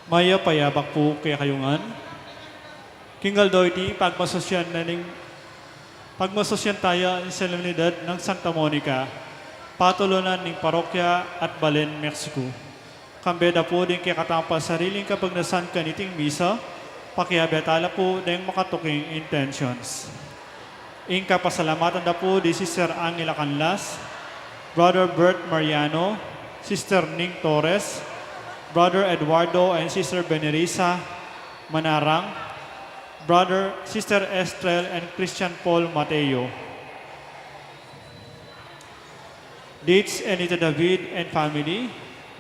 Maya payabak po kaya kayungan. Kingal doiti pagmasosyan tayo sa solemnidad ng Santa Monica, patulunan ng parokya at Balen, Mexico. Kambeda po din kaya katampa sariling kapagnasan kaniting misa, pakiabetala po ng makatuking intentions. Inka pasalamatan na po di Sister Angela Canlas, Brother Bert Mariano, Sister Ning Torres, Brother Eduardo and Sister Benerisa Manarang, Sister Estrel and Christian Paul Mateo. Dates Anita David and family,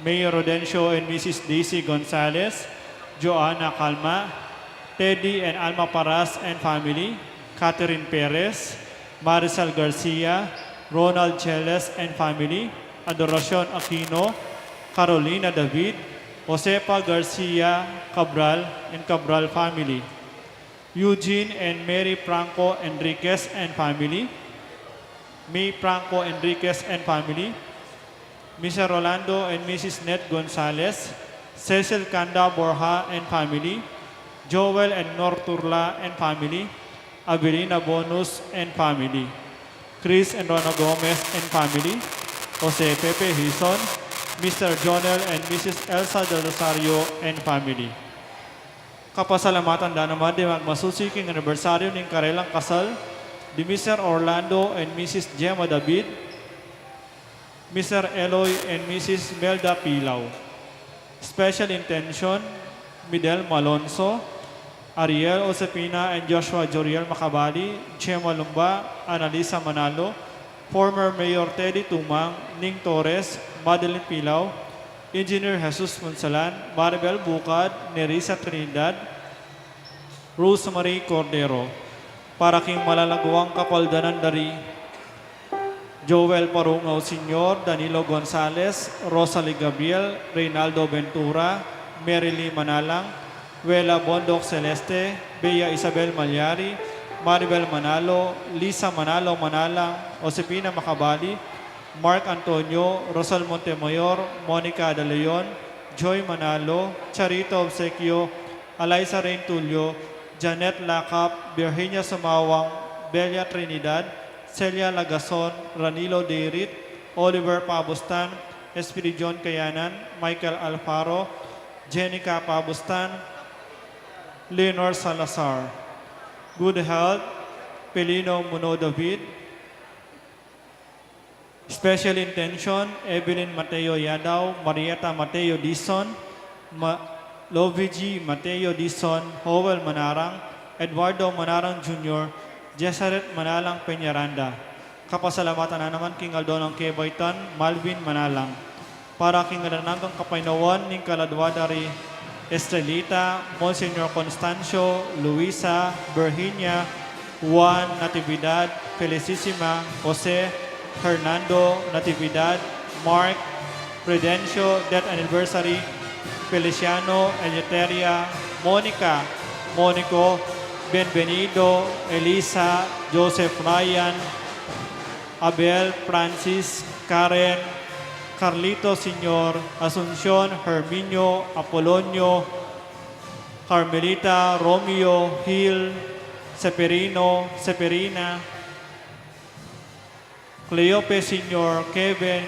Mayor Rodencio and Mrs. Daisy Gonzalez, Joanna Calma, Teddy and Alma Paras and family, Catherine Perez, Marisol Garcia, Ronald Cheles and family, Adoracion Aquino, Carolina David, Josepa Garcia Cabral and Cabral family, Eugene and Mary Franco Enriquez and family, May Franco Enriquez and family, Mr. Rolando and Mrs. Net Gonzalez, Cecil Canda Borja and family, Joel and Norturla and family, Avelina Bonus and family, Chris and Rona Gomez and family, Jose Pepe Hison, Mr. Jonel and Mrs. Elsa Del Rosario and family. Kapasalamatan da naman di magmasusiking anibersaryo ng karelang kasal di Mr. Orlando and Mrs. Gemma David, Mr. Eloy and Mrs. Melda Pilaw. Special intention, Midel Malonzo, Ariel Osepina and Joshua Joriel Macabali, Chema Lumba, Analisa Manalo, former Mayor Teddy Tumang, Ning Torres, Madeline Pilaw, Engineer Jesus Monsalan, Maribel Bukad, Nerissa Trinidad, Rosemary Cordero, para king malalagwang kapaldanan dari Joel Parungaw Sr., Danilo Gonzales, Rosalie Gabriel, Reynaldo Ventura, Merily Manalang, Wela Bondok Celeste, Bea Isabel Malyari, Maribel Manalo, Lisa Manalo Manalang, Josepina Macabali, Mark Antonio, Rosal Montemayor, Monica De Leon, Joy Manalo, Charito Obsequio, Eliza Rain Tulio, Janet Lacap, Virginia Sumawang, Belia Trinidad, Celia Lagason, Ranilo Deirit, Oliver Pabustan, Espiridion Kayanan, Michael Alfaro, Jenica Pabustan, Leonor Salazar. Good health, Pelino Muno David. Special intention, Evelyn Mateo Yadaw, Marieta Mateo Dison, Lovigi Mateo Dison, Howell Manarang, Eduardo Manarang Jr., Jesaret Manalang Peñaranda. Kapasalamatan na naman King Aldonong Kebaytan, Malvin Manalang. Para King Adananggang Kapainawan, Ning Kaladwadari, Estrelita, Monsignor Constancio, Luisa, Virginia, Juan Natividad, Felicissima, Jose, Hernando Natividad, Mark, Prudencio, Death Anniversary, Feliciano, Eleuteria, Monica, Monico, Benvenido, Elisa, Joseph Ryan, Abel, Francis, Karen, Carlito Senior, Asuncion, Herminio, Apolonio, Carmelita, Romeo, Hill, Seperino, Seperina, Cleope Senior, Kevin,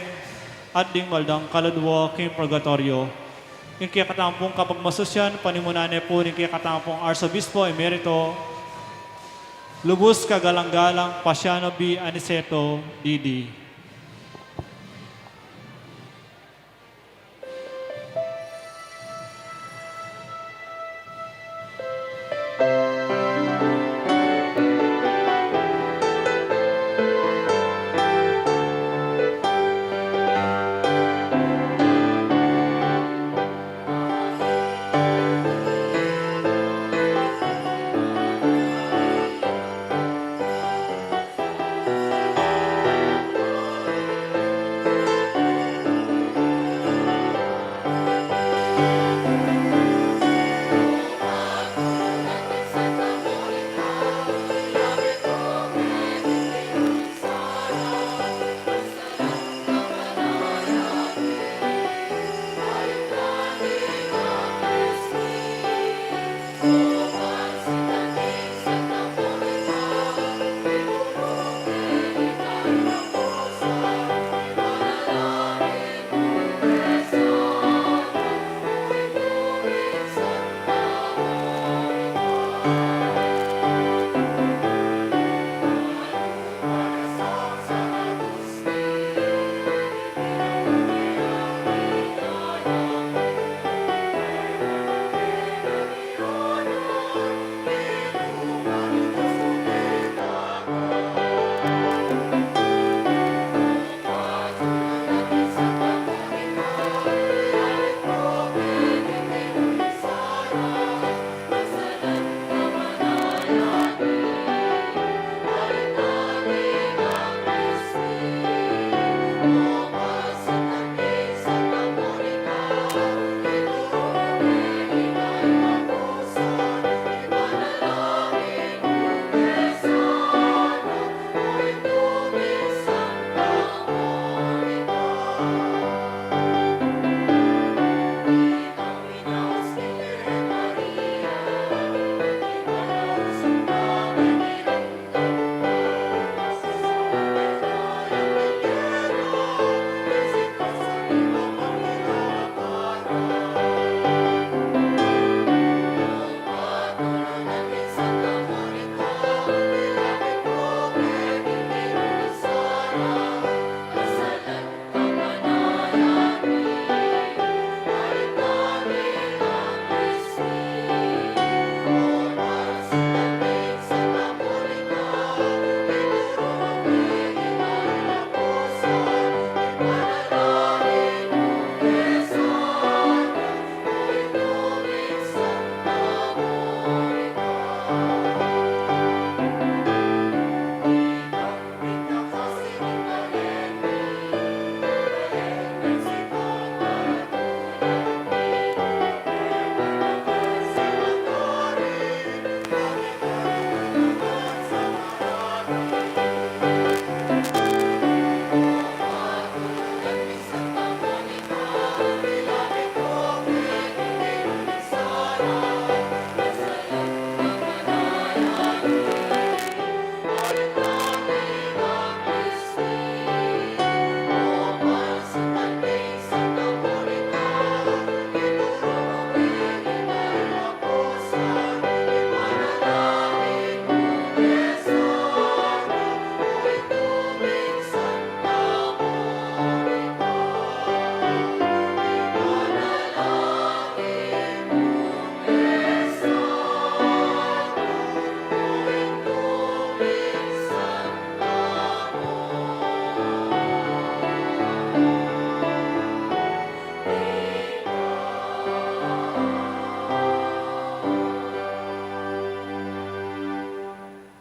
at ding maldang kaladwa king purgatorio. Yung kaya katampong kapag masosyan, panimunane po yung kaya katampong Arsobispo Emerito, Lubos Kagalang-galang, Pasiano B. Aniceto, Didi.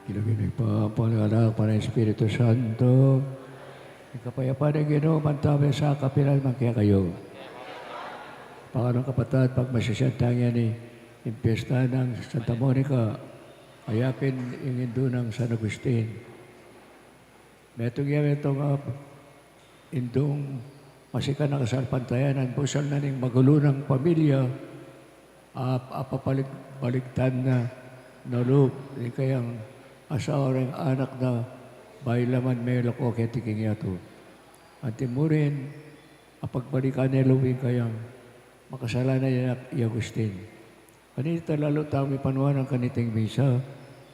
Kinuginig pa, Pangalanak, Panay Espiritu Santo. Ikapayapaan ng Ginoo, mantabi sa kapilan, kaya kayo. Pangalong kapatid, pag masisiyantangyan ni Impiyesta ng Santa Monica, ayapin ingin doon ng San Agustin. Metong yan itong indong masikan ng kasalpantayanan, pusal na ning magulo ng pamilya, baligtad na naloob, di kayang asawa ng anak na bailaman may lako ketiking yato. At timurin, apagbalikan ni Lubing kayang makasalanan niya ni Agustin. Kanita lalo tayo may panuhan ng kaniting misa,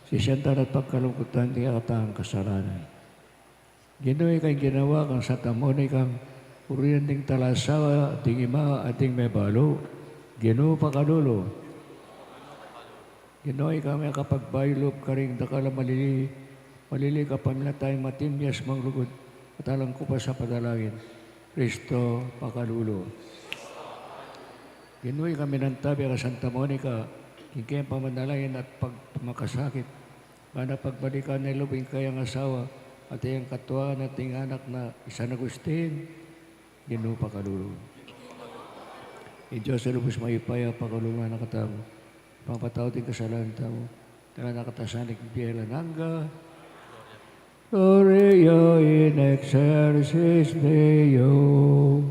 sisyantan at pagkalungkutan di katang kasalanan. Ginoy kay ginawa kang sa tamonay kang uriyan ding talasawa, ding ima, ating may balo. Ginoo pakalulo. Ginoy kami kapagbaylob karing dakala malili ka pamila tayong matimyas manglugod at alam ko pa sa padalangin. Kristo pakalulo. Ginoy kami ng tabi ka Santa Monica, kikayang pamanalangin at pagmakasakit. Mana pagbalikan na lubing kayang asawa at iyang katuwaan at iyang anak na San Agustin, Ginoo pakalulo. In Diyos sa lubos maipaya, pakalungan na katamo. Pangpataw din kasalanan tamo. Tala nakatasanik biyela nangga. Gloria in excelsis Deo.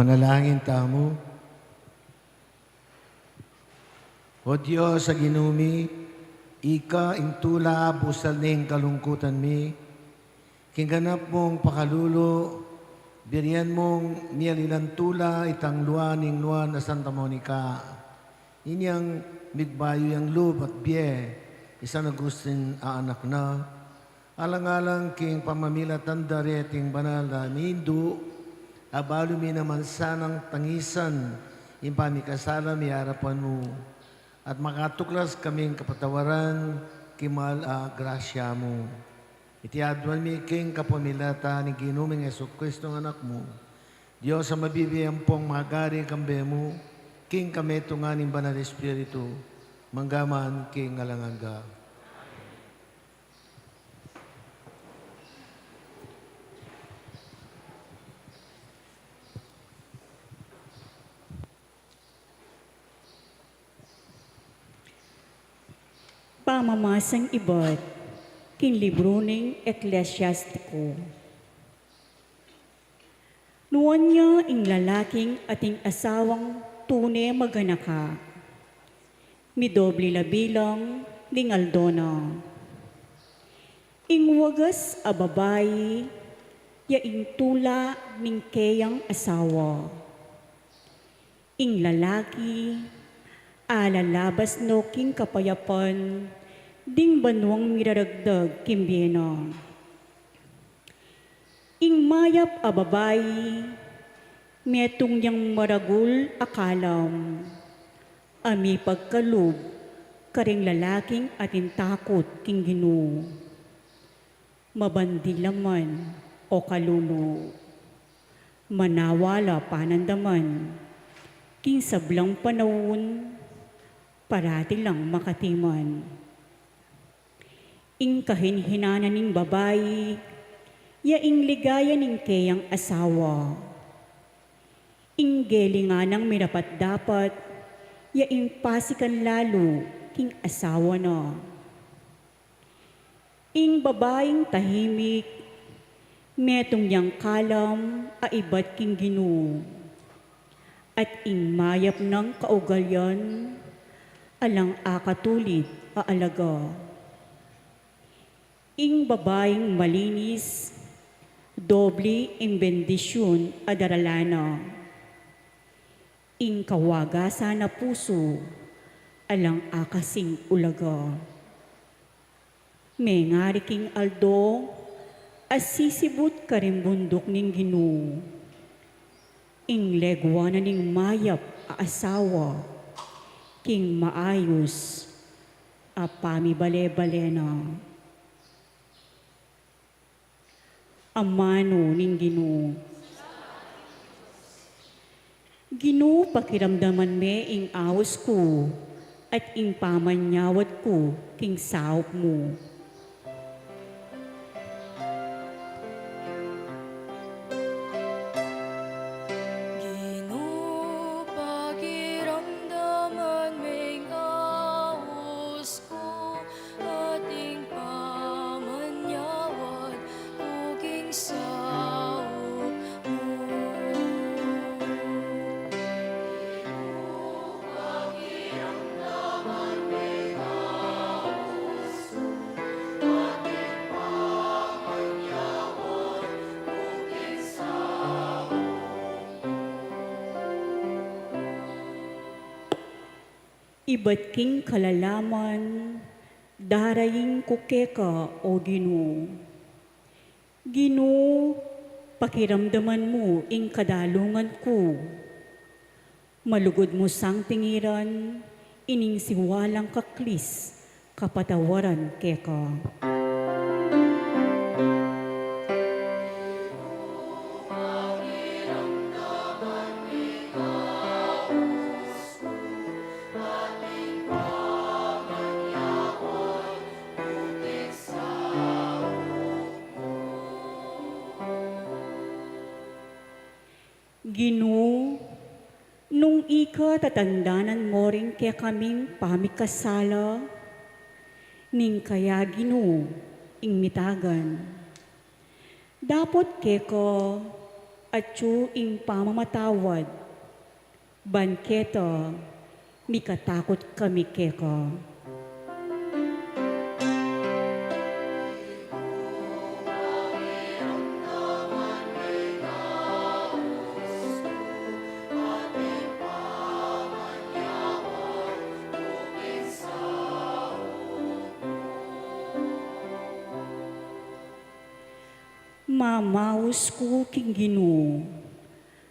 Manalangin tamo. O Diyos sa ginumi, ika intula busal ning kalungkutan mi, kingganap mong pakalulo, biriyan mong mialilantula itang luaning luan na Santa Monica. Inyang migbayo yang lub at biye, isang Agustin anak na, alang-alang king pamamilatan dareting banal na mindu, abalo mi naman sanang tangisan, impamikasala mi harapan mo, at makatuklas kaming kapatawaran, kimal a grasya mo. Itiadwan mi king kapamilata ni ginuming Yesu Kristo ng anak mo. Diyos sa mabibiyang pong magari kambe mo, king kami tunganing banal Espiritu, manggaman king alangaga. Pamamasang iba't king libro ng Eklesyastiko. Nuwan niya ing lalaking ating asawang tunay maganaka. Midobli labilang ning Aldona. Ing wagas a babayi, ya ing tula ning kayang asawa. Ing lalaki, alalabas no king kapayapan, ding banwang miraragdag kimbyena. Ing mayap a babayi, metong yang maragul akalam, ami pagkalub, karing lalaking atin takot king Ginoo. Mabandilaman o kalulo, manawala panandaman, king sablang panahon, parati lang makatiman. Ing kahinhinanan ning babayi, yaing ligaya ning kayang asawa. Ing gelinganang mirapat dapat, yaing pasikan lalo king asawa na. Ing babaeng tahimik, metong yang kalam a iba't king Ginoo. At ing mayap ng kaugalyan, alang akatulid a alaga. Ing babaeng malinis, doble ing bendisyon a daralana. Ing kawagasa na puso, alang akasing ulaga. May ngari king Aldo, asisibut karimbundok ning Ginoo. Ing legwa na ning mayap a asawa, king maayos, a pamibale-bale na. Amano ning Ginoo. Ginoo pakiramdaman me ing awas ko, at ing pamanyawat ko king saop mo. Ginoo, pakiramdaman ming awos ko, ating pamanyawat uging saop mo. Iba't king kalalaman, daraying kukeka o Ginoo. Ginoo, pakiramdaman mo ing kadalungan ko. Malugod mo sang tingiran, ining siwalang kaklis, kapatawaran keka. Ginoo, nung ika tatandanan mo rin kaya kaming pamikasala, ning kaya Ginoo, ing mitagan. Dapat keko, at ing pamamatawad. Banketo, mikatakot kami keko. Mamaus ko king Ginoo,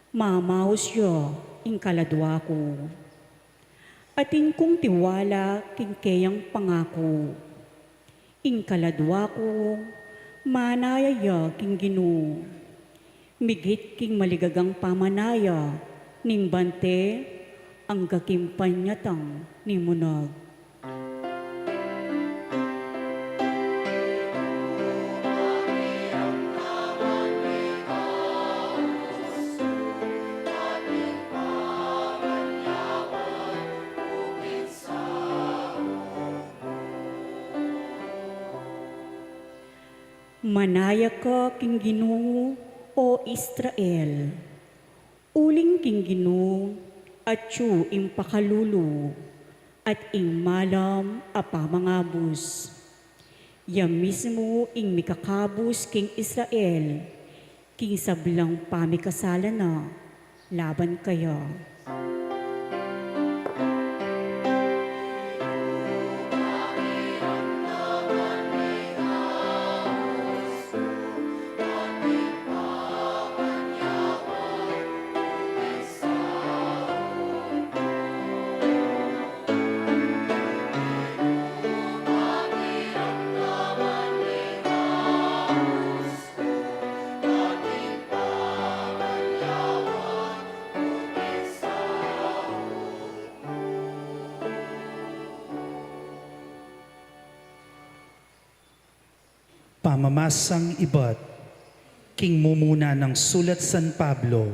mamaus yo ing kaladwa ko. Atin kong tiwala king kayang pangako. Ing kaladwa ko, manaya ya king Ginoo. Migit king maligagang pamanaya, ning bante, ang gakimpanyatang ni munag. Manaya ka king Ginoo o Israel, uling king Ginoo at yu ing pakalulu at ing malam apamangabus. Ya mismo ing mikakabus king Israel, king sablang pamikasalan na laban kaya. Pamamasang iba't, king mumuna ng sulat San Pablo,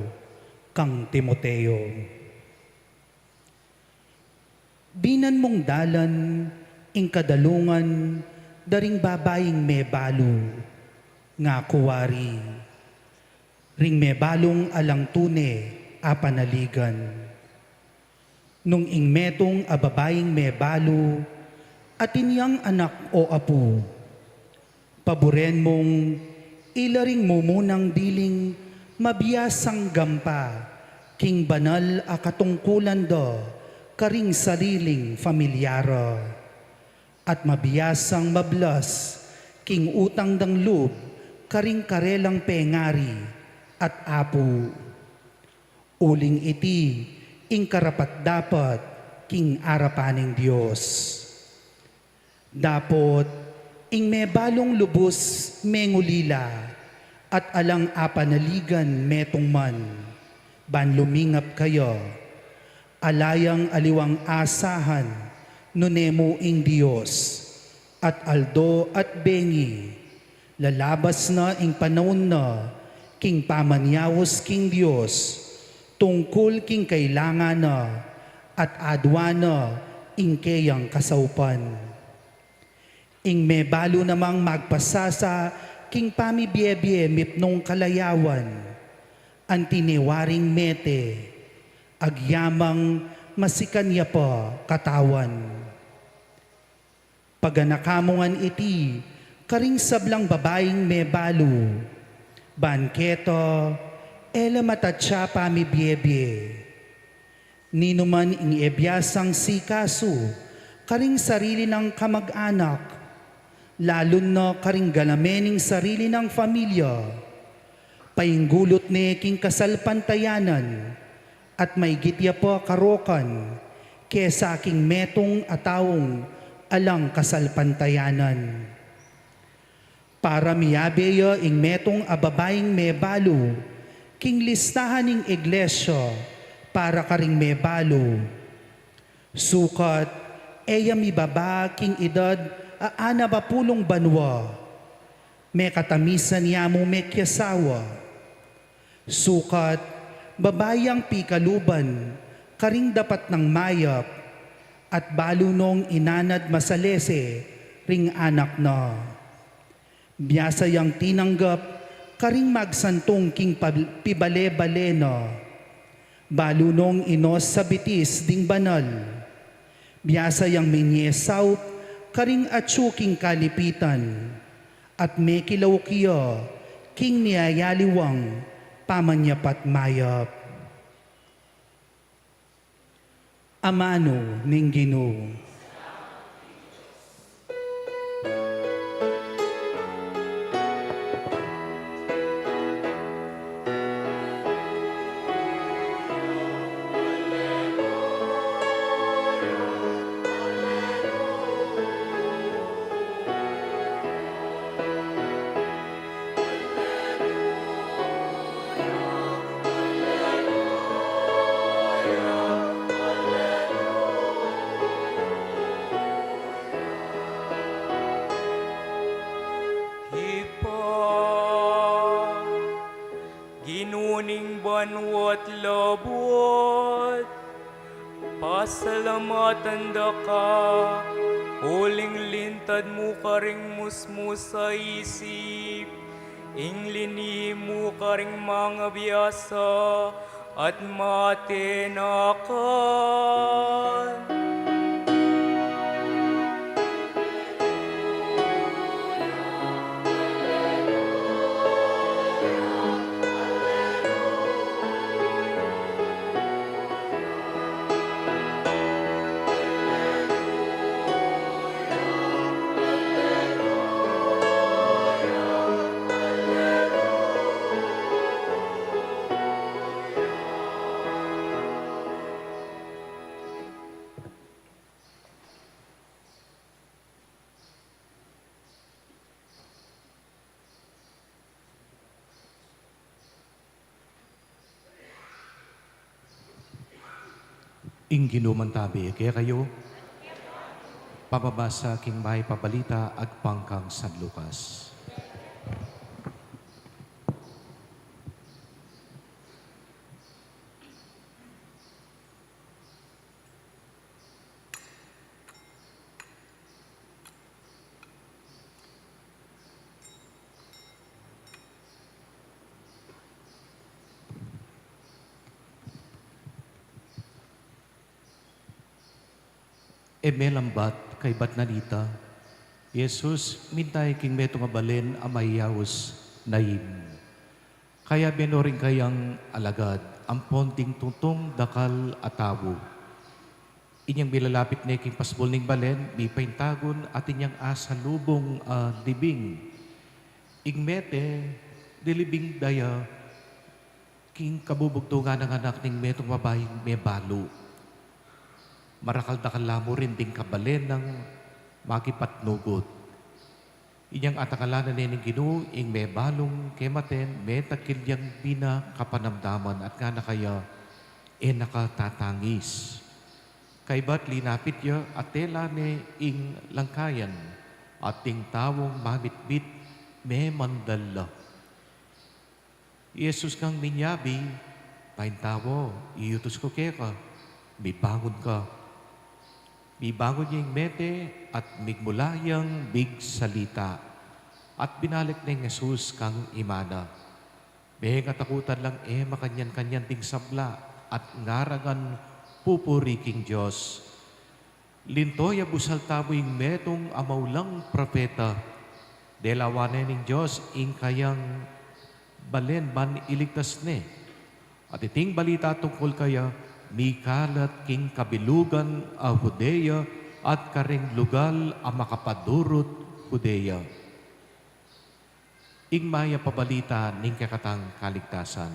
kang Timoteo. Binan mong dalan, ing kadalungan, daring babaying may balo, nga kuwari. Ring may balong alang tune, apanaligan. Nung ing metong ababaying may balo, atinyang anak o apo, paboren mong ilaring mo munang diling mabiyasang gampa, king banal a katungkulan do, karing sariling familyara. At mabiyasang mablas, king utang dang loob, karing karelang pengari, at apo. Uling iti, ing karapat dapat, king arapaning Diyos. Dapot, ing may balong lubos mengulila at alang apanaligan metong man, ban lumingap kayo, alayang aliwang asahan, nunemo ing Diyos, at aldo at bengi, lalabas na ing panahon na, king pamanyawos king Diyos, tungkol king kailangan na, at adwana ing kayang kasaupan. Ing may balo namang magpasasa, king pamibiebie mipnong kalayawan, antiniwaring mete, agyamang masikanya pa katawan. Paganakamungan iti, karing sablang babaeng may balo, banketo, ela matatsa pamibiebie. Ninuman ing ebyasang sikaso, karing sarili ng kamag-anak, lalon na karing galamening sarili ng pamilya, painggulot ni king kasalpantayanan, at may gitya po karokan, kesa aking metong atawong alang kasalpantayanan. Para miyabeyo ing metong ababaying mebalo, king listahan ing iglesia, para karing mebalo. Sukat, eya mibaba king edad, aana bapulong banwa, may katamisan niya mo may kiyasawa. Sukat, babayang pikaluban, karing dapat ng mayap, at balunong inanad masalese, ring anak na. Biyasa yang tinanggap, karing magsantong king pibale-baleno, balunong inos sa bitis ding banal, biyasa yang minyesaw, karing atsu king kalipitan, at may kilaw kiyo, king niyayaliwang, pamanyapat mayap. Amano ning Ginoo. Ginuning banwat labot, pasalamatan da ka, uling lintad mo karing musmus sa isip, inglini mo karing mga biyasa, at matenakan. Ing ginumantabi, kaya kayo, pababasa king may pabalita ag pangkang San Lucas. Lambat kay Batnanita, Jesus mintay king meto nga balen amayawos naim. Kaya benoring kayang alagad, ang ponting tungtong dakal atawo. Inyang bilalapit na king pasbol ning balen, may paintagon at inyang asa lubong libing. Igmete, dilibing daya, king kabubugtungan ng anak ning metong babaying may balo. Marakal-dakala mo rin ding kabalen ng makipatnugot. Inyang atakalanan nining Ginoo, ing may balong kematen, may takilyang bina kapanamdaman at nga na kaya nakatatangis. Kay ba't linapit ya at tela ni ing langkayan at ting tawong mamitbit may mandala. Jesus kang minyabi, paintawo, iyutos ko kaya ka, may bangon ka. Mibangon niya yung mete at migmulayang big salita. At binalik na yung Jesus kang imana. May katakutan lang makanyan-kanyan ting sabla at ngaragan pupuri king Diyos. Lintoy abusal tabo yung metong amaulang propeta. Delawanan ng Diyos ing kayang balen man iligtas ne. At iting balita tungkol kaya, mikalat king kabilugan a Judea at karing lugal a makapadurot Judea. Ing maya pabalita ning kakatang kaligtasan.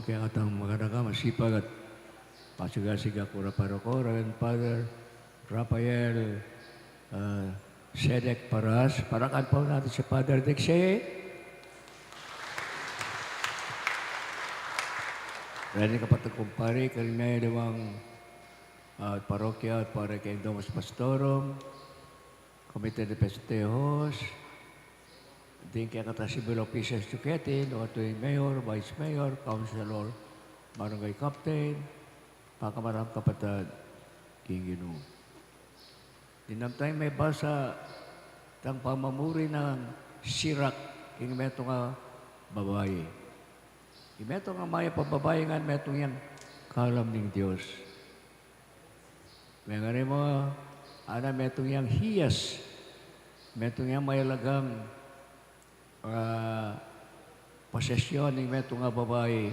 kaya katang maganda ka, masipag at pasigasig ako paroko, Reverend Father Rafael Sedek Paras. Parakan po natin si Father Dixie. Rani kapatid kumpare, kalimay limang parokya at para kay Domus Pastorum, Komite de Festejos, din kaya kata Civil Officers Chukete, no ato yung Mayor, Vice Mayor, Councilor, Barangay Captain, pakamarang kapatid, King. Dinamtay may basa tang pamamuri ng sirak, king meto nga babae. Imeto nga maya pababae nga, meto yang kalam ng Diyos. May nga rin mo, ana meto yang hiyas, meto yang mayalagang posesyon ng meto nga babae.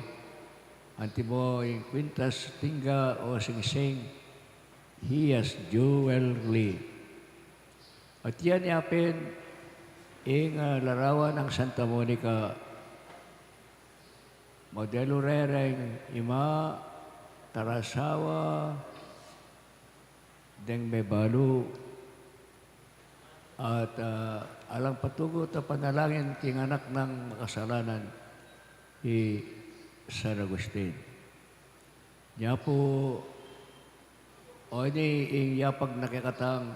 Anti mo yung kwintas, tingga o sing-sing, hiyas, jewelry. At yan yapin, yung larawan ng Santa Monica, modelo rereng ima, tarasawa, deng may balu, at alang patugot at panalangin king anak ng makasalanan, San Agustin. Niya po, o ini yung yapag nakikatang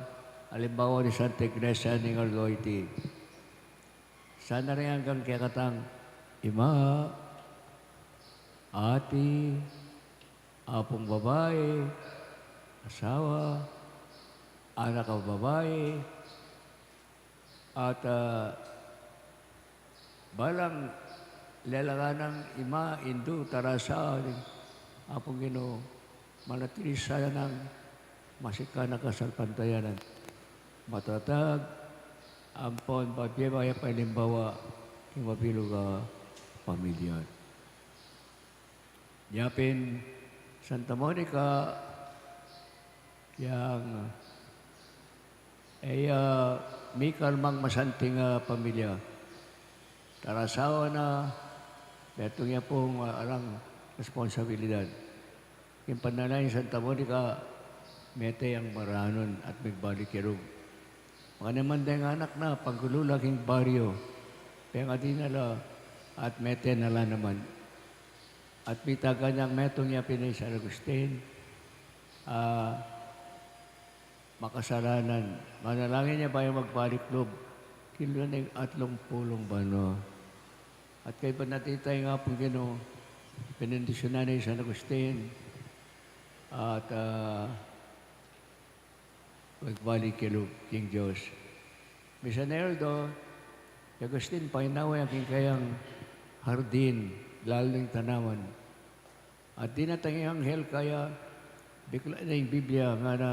alimbawa ni Santa Iglesia ni Arloiti. Sana rin hanggang kikatang ima, ati, apong babae, asawa, anak ng babae, at balang lalangan ng ima, indu, tarasa, apong Ginoo, manatilis sana ng masika na kasalpantayanan. Matatag, ampon, pagpibaya palimbawa, king mapilo ka pamilya. Yapin, Santa Monica, yang may kalmang masanting pamilya. Tarasawa na, beto niya pong alang responsibilidad. Yung pananay Santa Monica, mete ang maranon at magbalik-irog. Mga naman dahil anak na, pagkululaking baryo, kaya nga di nala at mete nala naman. At bitaga niyang metong niya pinay San Agustin, makasalanan. Manalangin niya ba yung magbalik-lob? Kilo na yung 30 bano. At kay pa natitay nga po Ginoo, pinindisyonan ni San Agustin, at magbalik-lob, King Diyos. Misanero do, Agustin, painaway ang kayang hardin, lalo ng tanaman. At di natangi anghel kaya bigla na yung Biblia nga na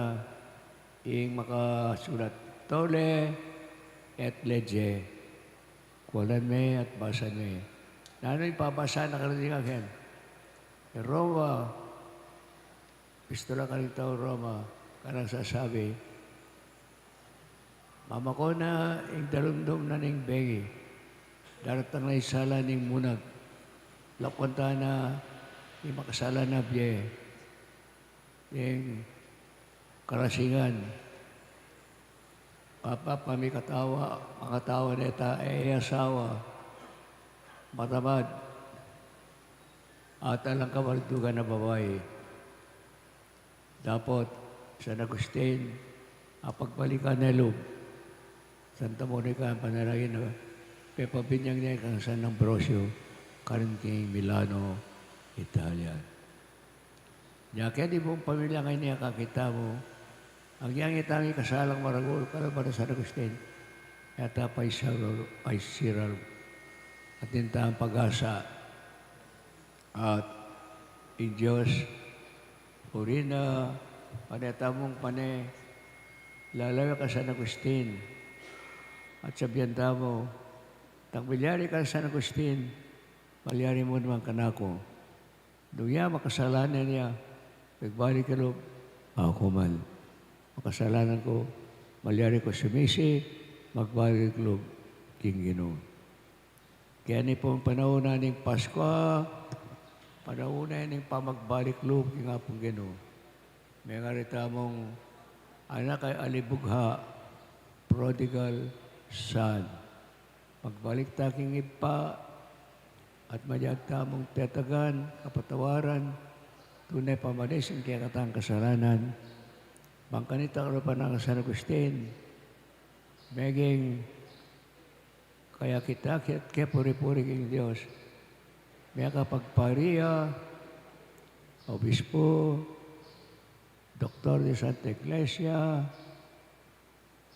yung makasulat. Tole et legge. Kulan me at basan me. Nano yung pabasa na karating anghel? Roma, pistola ka rin tao Roma, kanang sasabi, mama ko na yung dalundong na ning begi. Daratang na isala ning munag. Lapunta na yung makasala na biye. Yung karasingan. Papa, pamikatawa, makatawa neta, asawa. Matamad. At alang kawardugan na babae. Dapat, San Agustin, pagbalikan na loob. Santa Monica, panalangin na pepabinyang niya kang San Ambrosio, karin kay Milano, Italia. Niya kaya di mong pamilya ngayon niya kakita mo, ang iyang itangi kasalang maragol, para San Agustin, yata pa'y siral, at tinta ang pag-asa, at in Diyos, purina, paneta mong pane, lalayo ka San Agustin, at sabihan mo, tagbilyari ka San Agustin, palyari mo naman kanako. Duya, makasalanan niya, nagbalik ka loob, ako man. Makasalanan ko, malyari ko sumisi, magbalik loob, King Ginoo. Kaya ni pong panahon na ng Pasko, Panauna ng pamagbalik loob king apong Ginoo. May ngarita mong anak ay alibugha, prodigal son. Pagbalik taking ipa at madyag tamong tetagan, kapatawaran, tunay pamanisin kaya katang kasalanan. Bangkanita ka pa ng San Agustin, meging kaya kita kaya puri-puri king Diyos. May kapagpariya, obispo, doktor de Santa Iglesia,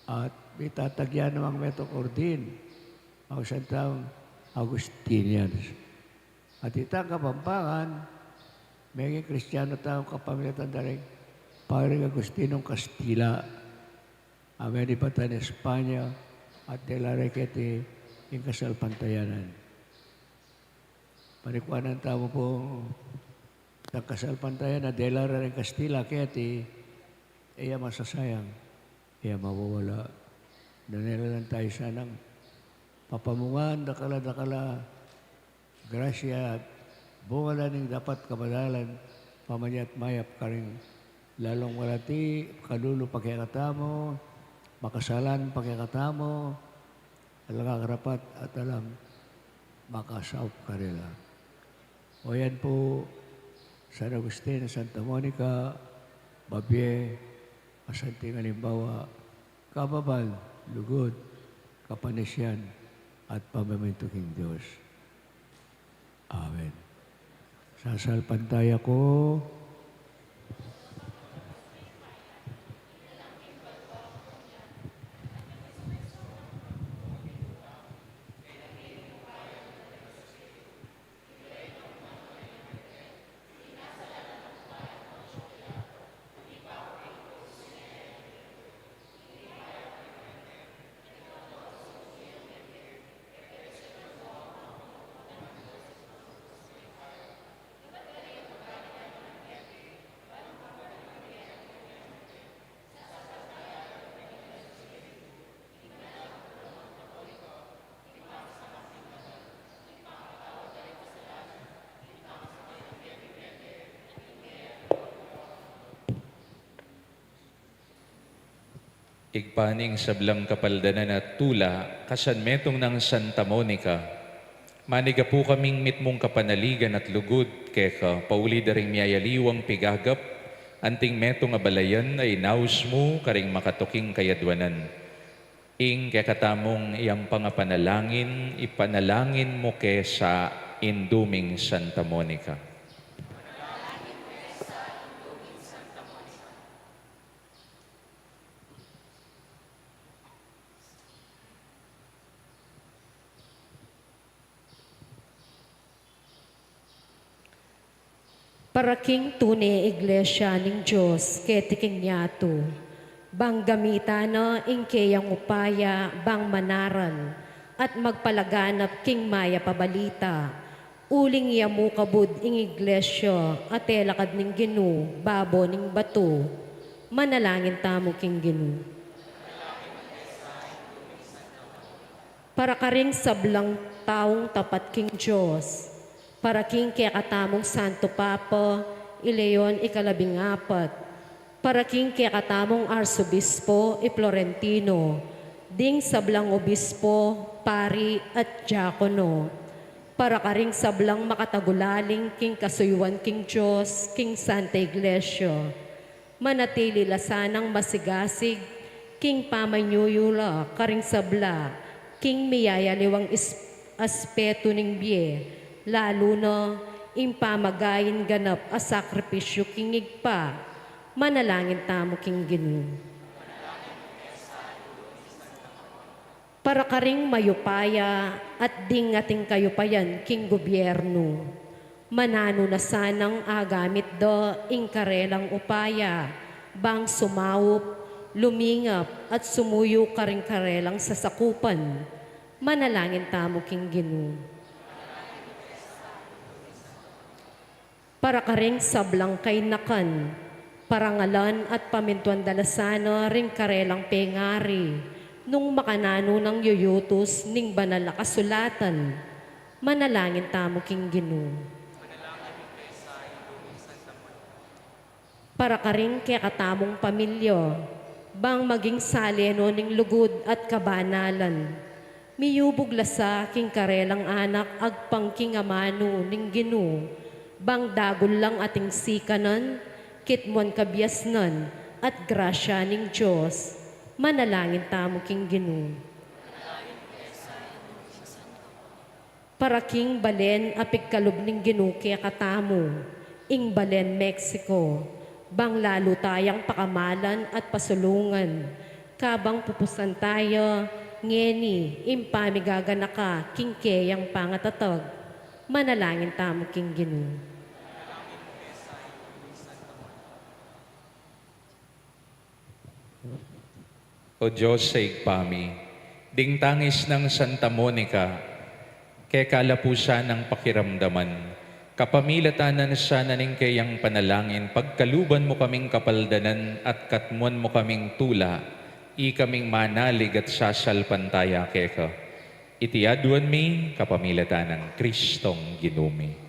at may tatagyan namang metocordin, ang Santang Agustinians. At itang kapampangan, may Kristiyano taong kapamilatan daring Padre Agustinong Castilla, Ameri Batan, Espanya, at de la Requete, yung Kasalpantayanan. Panikuanan tamo po ng Kasalpantayanan, de la Requete, Castilla, Keti, iya masasayang, iya mawawala. Nanila lang tayo sanang papamungan, dakala, grasya, bunga ning dapat kabadalan, pamanyat mayap ka rin, lalong walati, kalulo pagkakatamo, makasalan pagkakatamo, alang karapat at alam, makasaup ka nila. O yan po, San Agustin, Santa Monica, Babye, Asanting Alimbawa, Kababal, Lugod, Kapanisyan, at pamamintuking Diyos. Amen. Sasalpantay ako. Igpaning sablang kapaldanan at tula, kasanmetong ng Santa Monica. Maniga po kaming mitmong kapanaligan at lugod, keka pauli daring miyayaliwang pigagap, anting metong abalayan ay naus mo karing makatuking kayadwanan. Ing kekatamong iyang pangapanalangin, ipanalangin mo ke sa induming Santa Monica. Paraking tune iglesia ning Diyos, ketiking nyato, bang gamitana ing kayang upaya, bang manaran, at magpalaganap king maya pabalita, uling yamu kabud ing iglesia, at telakad ning Ginu, babo ning bato, manalangin tamo king Ginu. Para karing sablang taong tapat king Diyos, para king kaya katamong Santo Papa, Ileon ika-14, para king kaya katamong Arsobispo, Florentino, ding sablang obispo, pari at diakono, para karing sablang makatagulaling king kasuyuan king Diyos, king Santa Iglesia, manatili lasanang masigasig, king pamanyuyula, karing sabla, king miyayaliwang aspeto ning biye, lalo na impamagayin ganap a sakripisyo kingig pa, manalangin tamo king Ginu. Para karing mayupaya at dingating kayupayan king gobyerno, manano na sanang agamit do ing karelang upaya, bang sumaup, lumingap at sumuyo karing karelang sasakupan, manalangin tamo king Ginu. Para karing sablang kay nakan, parangalan at pamintuan dalasana ring karelang pengari, nung makanano ng yuyutos ning banal na kasulatan, manalangin tamo king Ginu. para ka rin kaya katamong pamilya, bang maging saleno ning lugod at kabanalan. Miyubog lasa king karelang anak agpang king amano ning Ginoo, bang dagol lang ating sikanan, kitmon kabiasnan, at grasya ning Diyos. Manalangin tamo king Ginoo. Para king balen apig kalub ning Ginoo kaya katamo, ing Balen, Mexico, bang lalo tayang pakamalan at pasulungan, kabang pupusan tayo, ngeni, impamigagana ka, king kayang pangatatag, manalangin tamo king Ginoo. O Diyos sa igpami, dingtangis ng Santa Monica, kaya kalapusan ng pakiramdaman, kapamilatanan siya naning kayang panalangin, pagkaluban mo kaming kapaldanan at katmuan mo kaming tula, kaming manalig at sasalpantaya keka. Itiaduan mi kapamilatan ng Kristong Ginumi.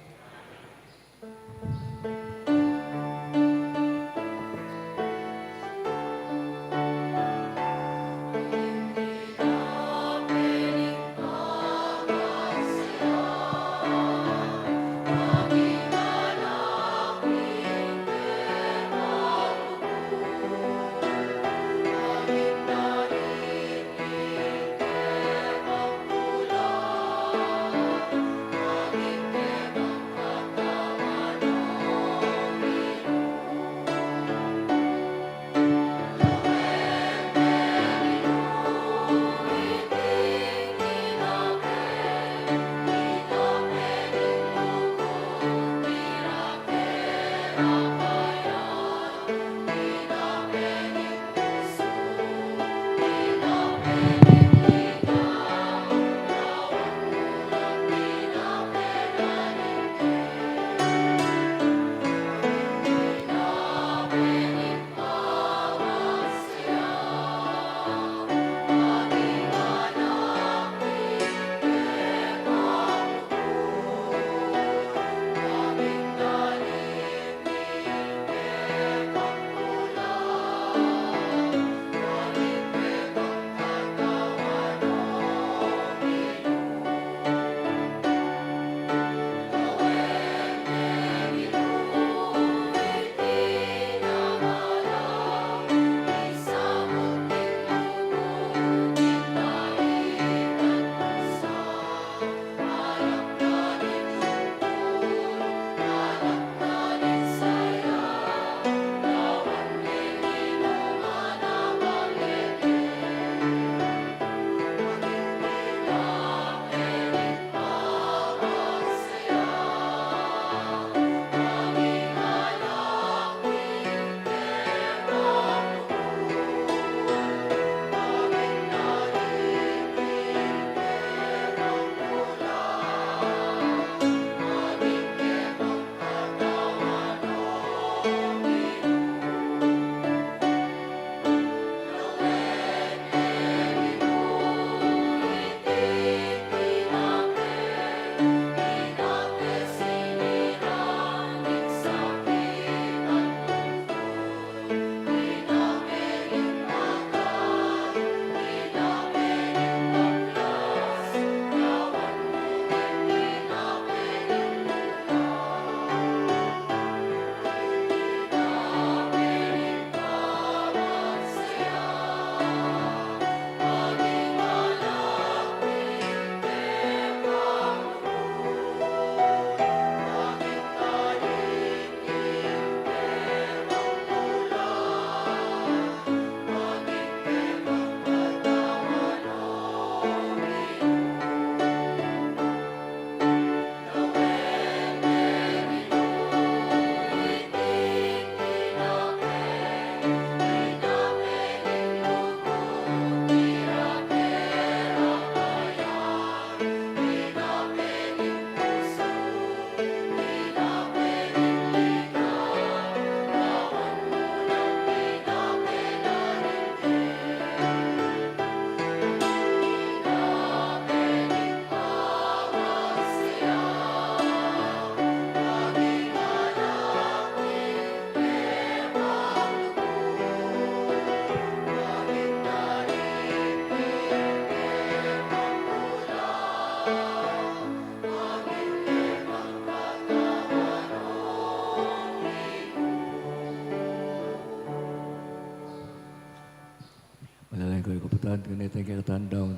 Manalangin ko yung kaputan, kanitin kaya katandaon.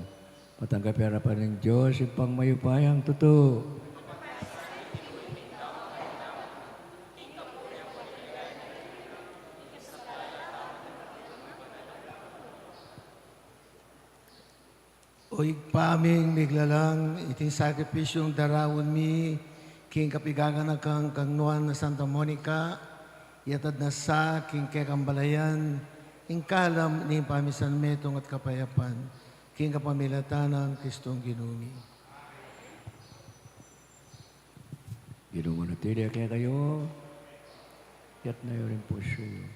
Patanggap pera pa ng Diyos, yung pangmayupayang totoo. O igpaming miglalang iting sakripisyong darawon mi king kapigangan kang kangnuan na Santa Monica yatad na sa king kekambalayan ing kalam ni pamisan metong at kapayapan king kapamilatanan Kristong Ginumi. Ginungo na tila kaya kayo, yat na yun rin po siya.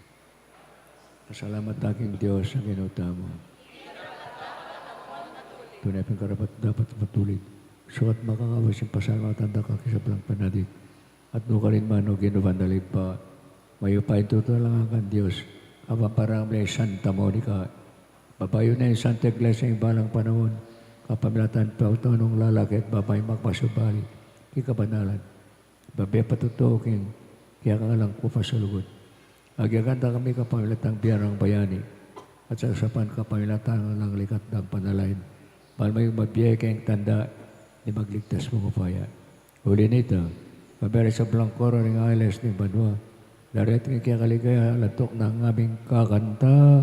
Pasalamat aking Diyos sa ginuta mo. Tunay pang karapat dapat matulit. Sukat makakawas yung pasalamat ang kakisablang panadik. At nuka rin man o ginubandalib pa. Mayupain tuto lang ang kan Diyos. Aba parang may Santa Monica. Babayo na yung Santa Iglesia yung balang panahon. Kapamilatan pa ito nung lalaki at babay magpasubali. Kikabanalan. Babay patuto king kaya ka lang po pasalugod. Agyaganda kami kapamilatang biyarang bayani. At sa usapan kapamilatan ng likat ng panalain. Mahal mo yung mabiyay kayong tanda ni magligtas mo kupaya. Uli nito, mabere sa Blancoro ng Isles ni Banua. Darit ng kaya kaligaya, latok ng aming kakanta.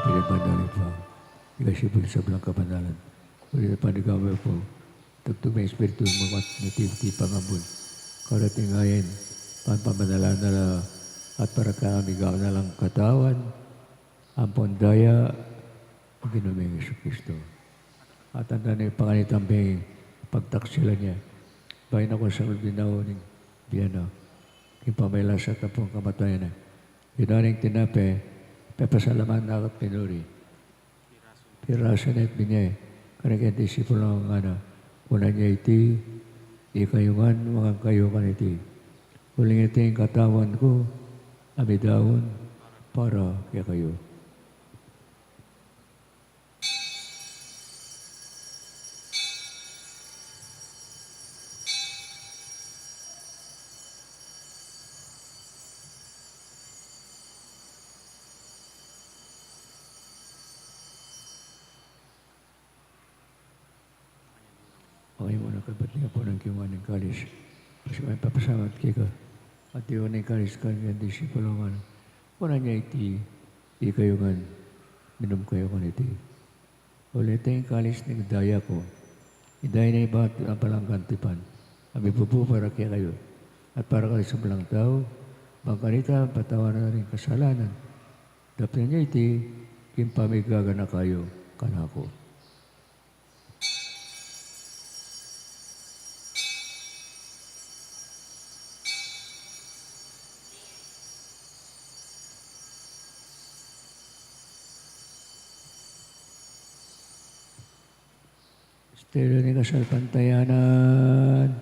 Pinagbandaling pa. Igasipul sa belang kabanalan. Uli na panigawin po. Tagtumay espiritu mga nativity pangambun. Karating ngayon, panpamanalan na la at para kamigaw na lang katawan, ang pondaya, ang ginuming Yesu Cristo. At ang tanay panganitang may pagtaksila niya. Bayan ako sa ulbinaw ng biyana. Ipamayla sa tapong kamatayan na. Yunaring tinape, pepasalaman na at pinuri. Piraso na at binyay. Karang disipulo ng ana. Una niya iti, ikayungan, mga kayukan iti. Huling iti yung katawan ko, amidawon, para kaya kayo. Okay mo na kabatlinga po ng kiwan ng kalis. Kasi may papasamat kika. At yun ng kalis ka ng disipulungan. Una niya iti, kayo nga, minum kayo kan iti. Ulit yung kalis ng daya ko. Idaya na iba ang palang kantipan. Kami pupu para kaya kayo. At para kayo sa malang tao, bangkanita, patawanan na rin kasalanan. Dapat niya iti, kimpamigaga na kayo, kanako. Estero ni kasal pantayanan.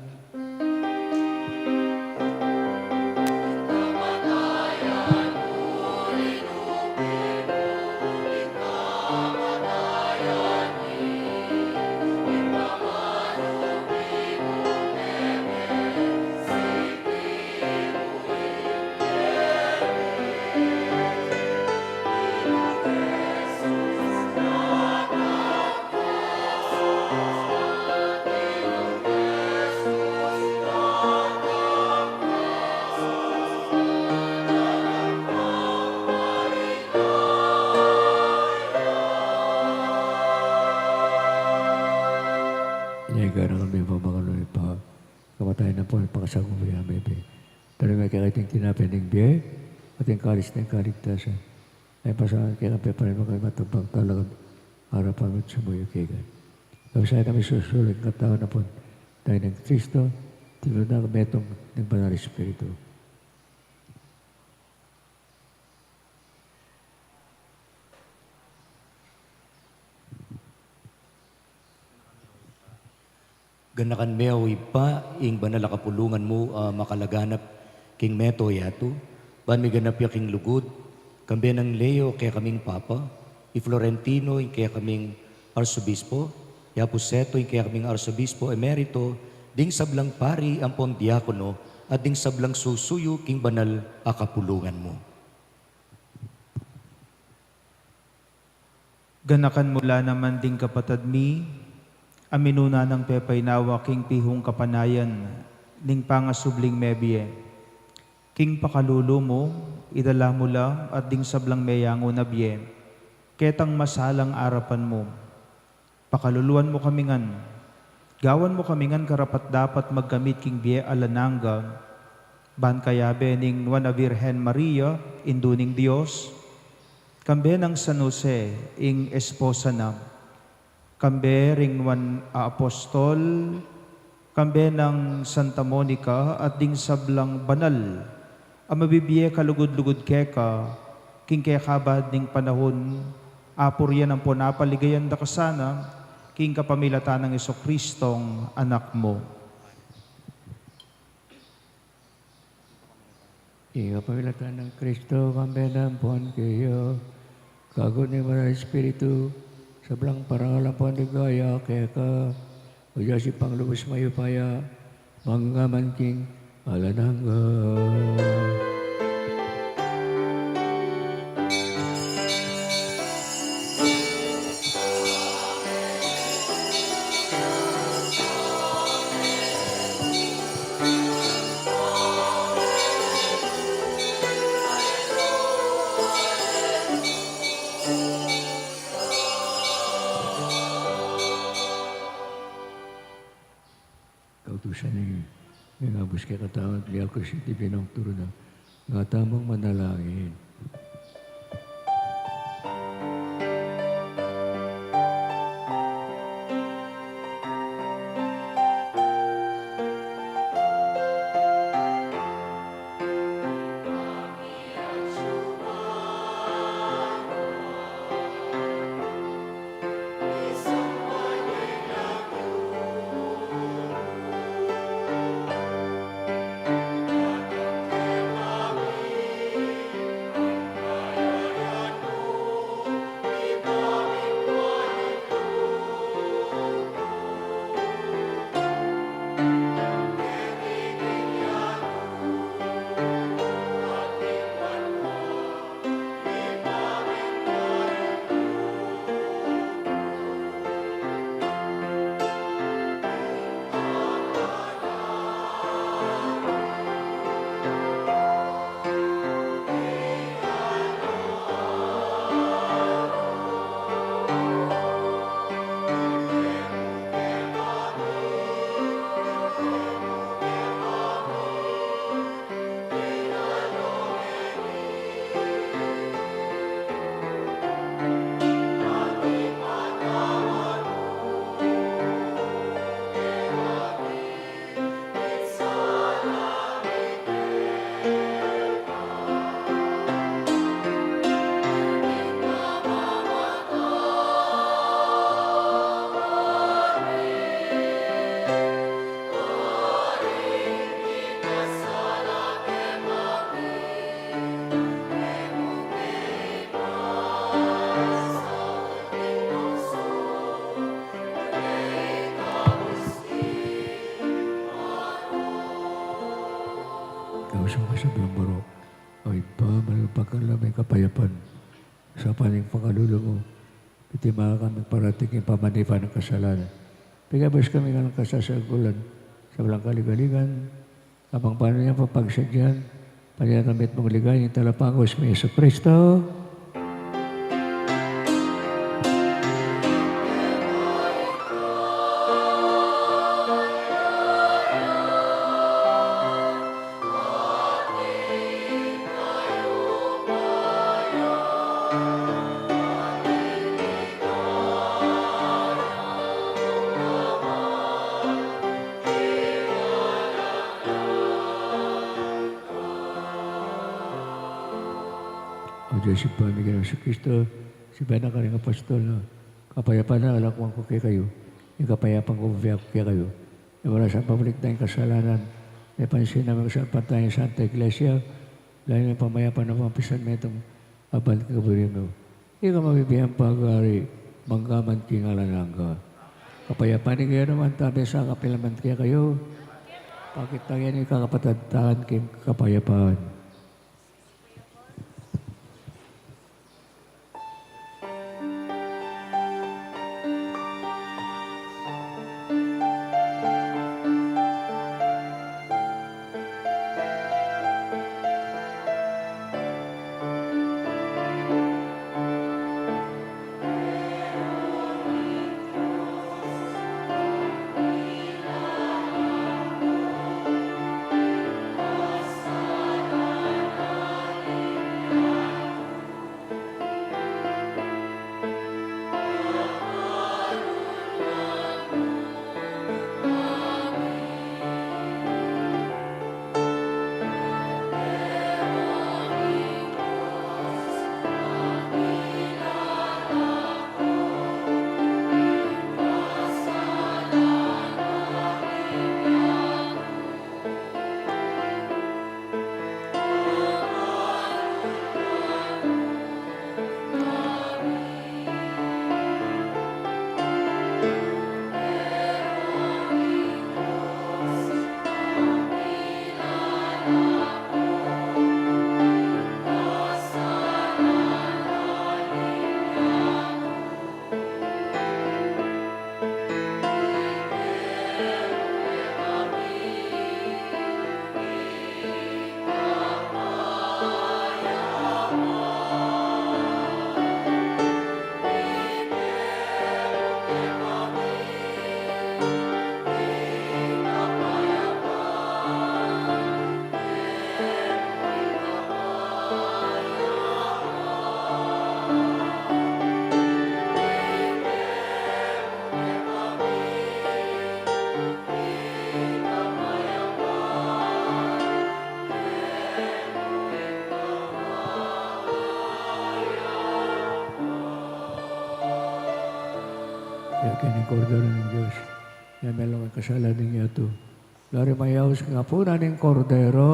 Yesu sa kumaya bebe. Pero may kakating tinapin ng biye, at yung kalis ng kaligtasan. Ay pasangan kaya kape pa rin mga matubang talagang harapan mo sa buhay kagan. Kaya sa kami susulit katawan na po tayo ng Kristo, tilo na metong ng Banal Espiritu. Ganakan meaw pa, ing banal kapulungan mo makalaganap king meto yato, ban may ganap ya king lugod, kambi ng Leo kaya kaming Papa, i Florentino ing kaya kaming Arsobispo, ya Puseto ing kaya kaming Arsobispo Emerito, ding sablang pari ang pong diakono, at ding sablang susuyo king banal akapulungan mo. Ganakan mula naman ding kapatad mi, aminuna ng pepay nawa king pihong kapanayan, ning pangasubling mebye. King pakalulo mo, idala mo lang at ding sablang meyango na biye. Ketang masalang arapan mo, pakaluluan mo kamingan. Gawan mo kamingan karapat dapat maggamit king biye alananga. Ban kayabe ning Nuana Virgen Maria, induning Diyos. Kambe ng San Jose, ing esposa na. Kambe ring apostol, kambe ng Santa Monica at ding sablang banal, ang mabibiye kalugod-lugod keka, king kekabad ning panahon, apor yan ang punapaligayan da kasana, king kapamilatan ng Jesucristong anak mo. Kapamilatan ng Kristo, kambe ng puan kayo, kagun ni Banal Espiritu, sablang parangalang pandigaya, kaya ka, uya si Panglubos Mayupaya, mga manking alananga. Kautusan ni nga buske katawan lial ko si Tibinong turo na nga tamang manalangin. Kausap ka sa Blambaro, ay pa, malapagkan lang may kapayapan sa paning pakalulo mo. Iti mga kami parating yung pamanipan ng kasalanan. Pagabas kami ng kasasagulan sa walang kaligaligan, kapang paano niya papagsadyan, panagamit mong ligay yung talapangos may Yesu Kristo. O Diyos, yung pamigyan ng si Kristo, si Bena ka rin apostol na kapayapaan na alakuan ko kay kayo, yung kapayapang ko biyak kay kayo. E wala sa pabalik tayong kasalanan, e pansin namin sa pantayang Santa Iglesia, dahil ng pamayapan ng mga pisan metong abal kaburin mo. Ika mabibiyang pag-ari, manggaman kingalanang ka. Kapayapaan ni kayo naman, tabi sa kapilaman kaya kayo, pakitayan yung kakapatagtaan king kapayapaan. Kaya kining kordero ng Diyos, yan meron ang kasalanan niya ito. Lari mayawas nga po na ng kordero.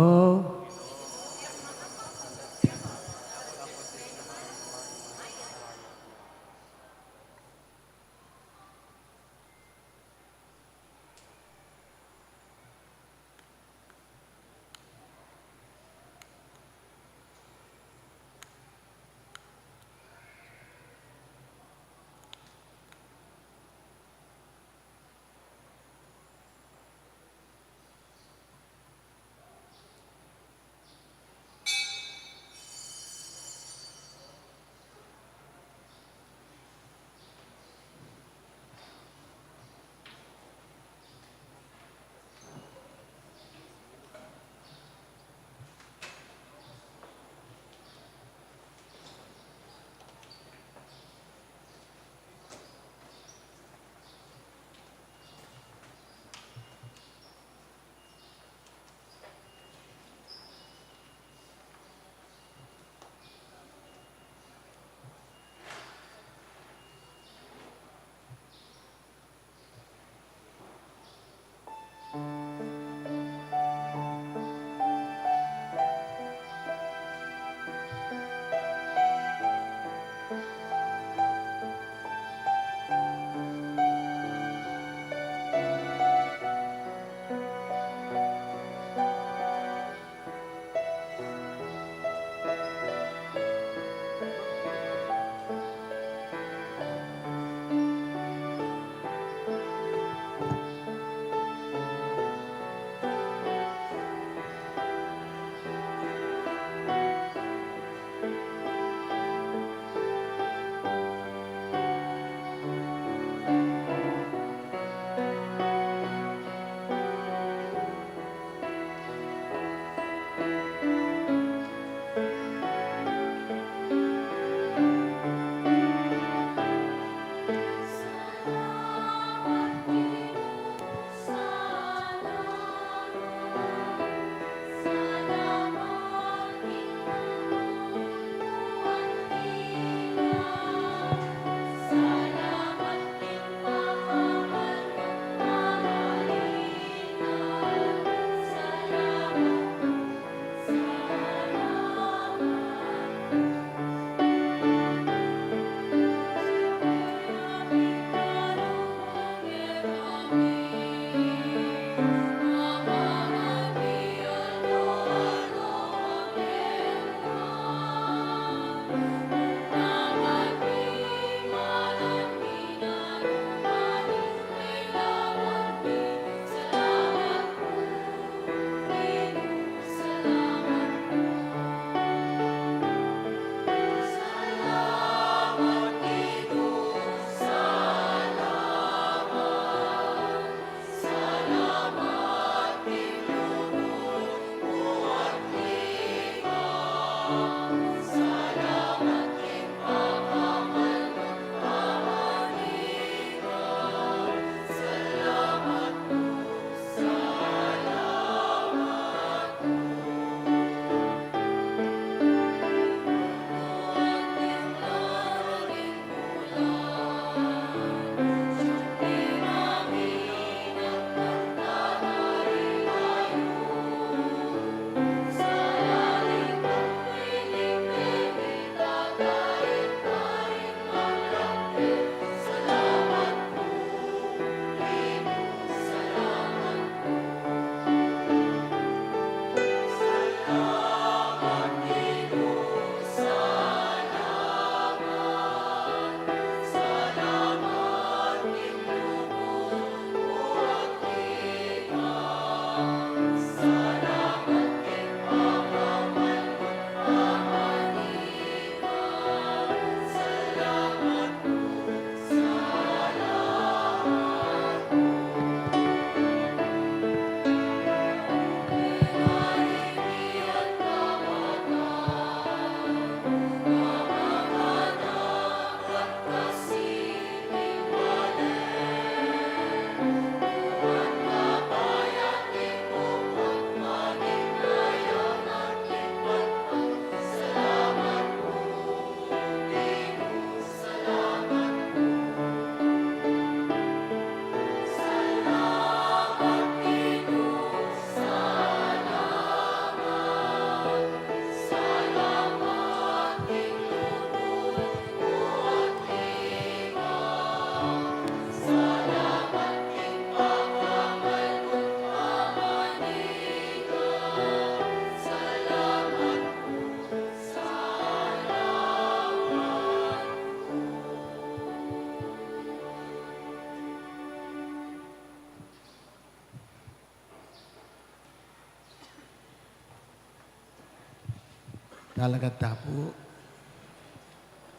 Talagat tapo.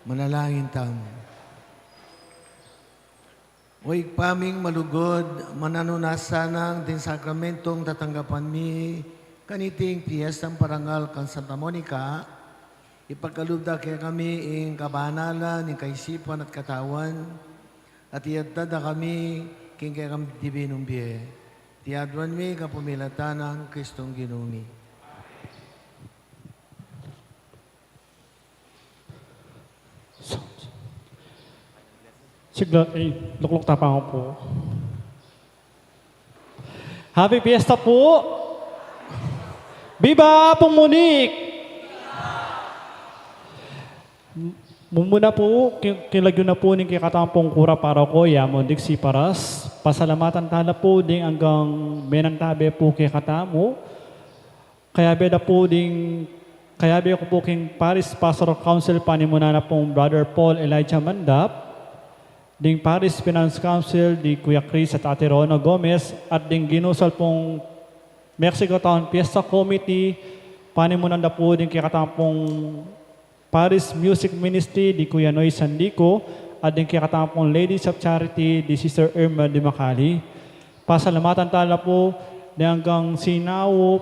Manalangin tamo. Oy paming malugod, mananunasanang din sakramentong tatanggapan mi, kaniting piyestang parangal kan Santa Monica, ipagkalubda kaya kami ing kabanalan, ing kaisipan at katawan, at iadtada kami, king kaya kami dibinong biye. Tiadwan mi kapumilatan ng Kristong Ginumi. Sigla, luklok tapang po. Happy Fiesta po! Viva Apong Monique! Mumuna po, kilagyo na po ng kikatampong kura para ko, yamon diksi paras. Pasalamatan tala po ding hanggang menantabe po kikatamo. Kaya beda po ding, kaya beda ko po king Paris Pastoral Council panimuna na pong Brother Paul Elijah Mandap. Ding Paris Finance Council, di Kuya Chris at Ate Rona Gomez, at ding ginusal pong Mexico Town Fiesta Committee, panimunan na po din kikatampong Paris Music Ministry, di Kuya Noy Sandico, at din kikatampong Ladies of Charity, di Sister Irma Di Macali. Pasalamatan tala po di hanggang Sinao,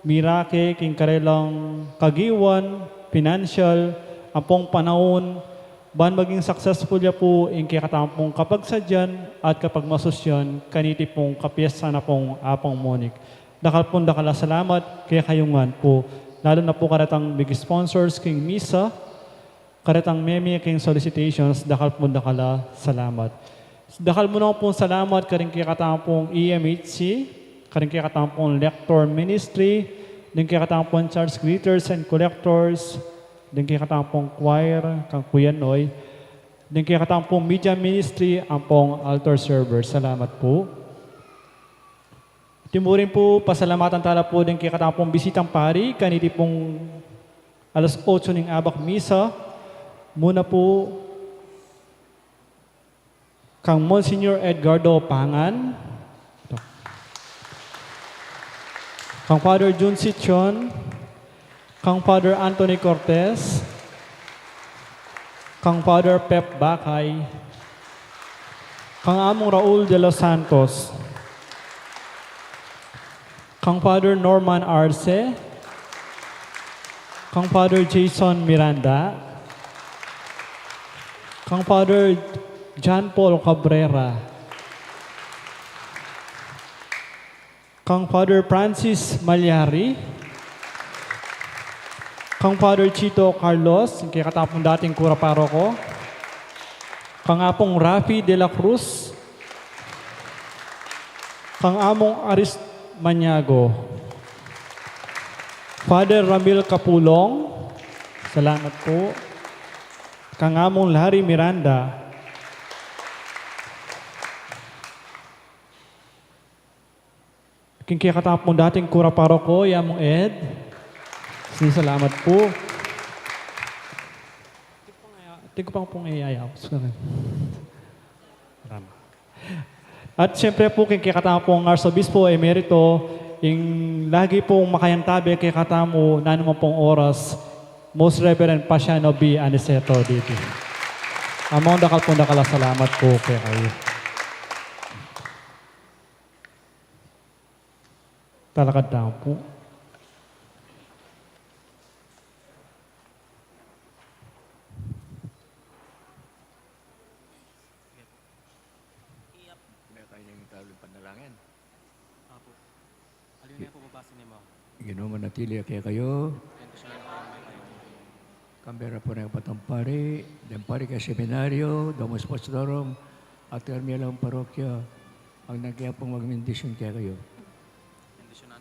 Mirake, king karelang Kagiwan, Financial, ampong panahon, ban maging successful ya po in kikatampong kapag sadyan at kapag masusyan, kaniti pong kapiesta na pong Apong Monique. Dakal pong dakala salamat kaya kayungan po. Lalo na po karatang big sponsors king Misa, karatang meme king solicitations, dakal pong dakala salamat. Dakal mo na pong salamat karing kikatampong EMHC, karing kikatampong Lector Ministry, din kikatampong Charge Greeters and Collectors, din kay katampong choir, kang Kuya Noy, din kay katampong media ministry, ang pong altar server. Salamat po. Timurin po, pasalamatan tala po din kay katampong bisitang pari, kaniti pong alas 8 ng abak misa. Muna po, kang Monsignor Edgardo Pangan, kang Father Jun Sichon, kang Father Anthony Cortez, kang Father Pep Bakay, kang Among Raul de los Santos, kang Father Norman Arce, kang Father Jason Miranda, kang Father John Paul Cabrera, kang Father Francis Malyari, kang Father Chito Carlos, kay katapong dating kura paroko, kang Apong Rafi de la Cruz, kang Among Aris Maniago, Father Ramil Capulong, salamat po, kang Among Larry Miranda, kay katapong dating kura paroko, Yamong Ed, salamat po. Hindi ko pang iayaw. At siyempre po, kay katama pong Arsobispo Emerito, yung lagi pong makayantabi kay katamo na naman pong oras, Most Reverend Pasiano B. Aniceto dito. Among dakal pong dakala, salamat po kay kayo. Talakad daw po. Ginoo manatili kaya kayo. Kambera po na patampari, dempari kay seminaryo, damos pastorum, at ermialang parokya, ang nagkayapong magmendisyon kaya kayo.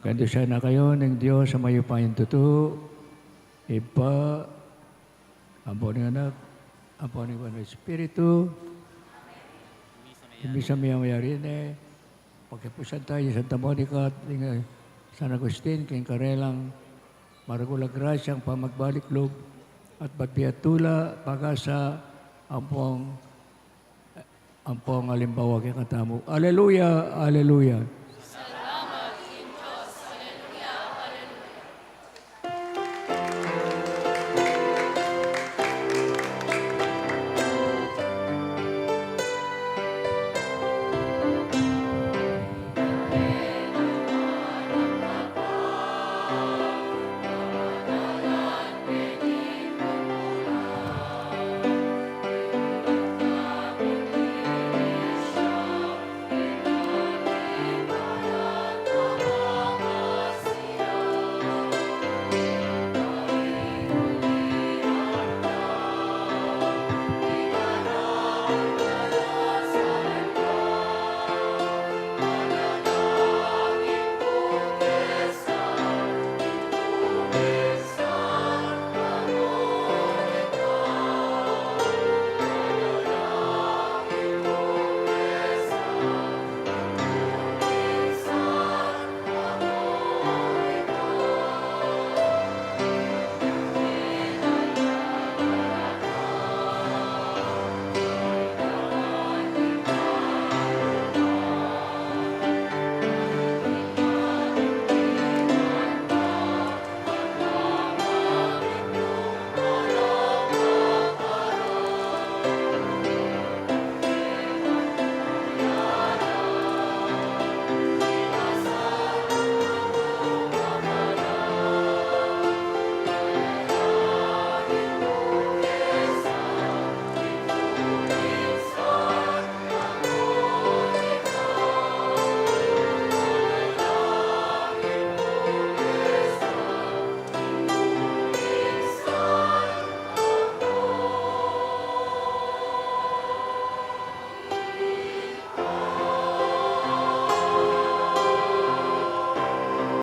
Kandisyon na kayo ng Diyos sa mayupayin tuto, Ipa, Ampon ng anak, Ampon ng Espiritu, Misa Miyamayarine, pagkipusan tayo sa Santa Monica at San Agustin, kay karelang Maragula Gracia, ang pamagbalik-log, at Batbiatula, pagasa, ampong alimbawa kay katamo. Aleluya, aleluya.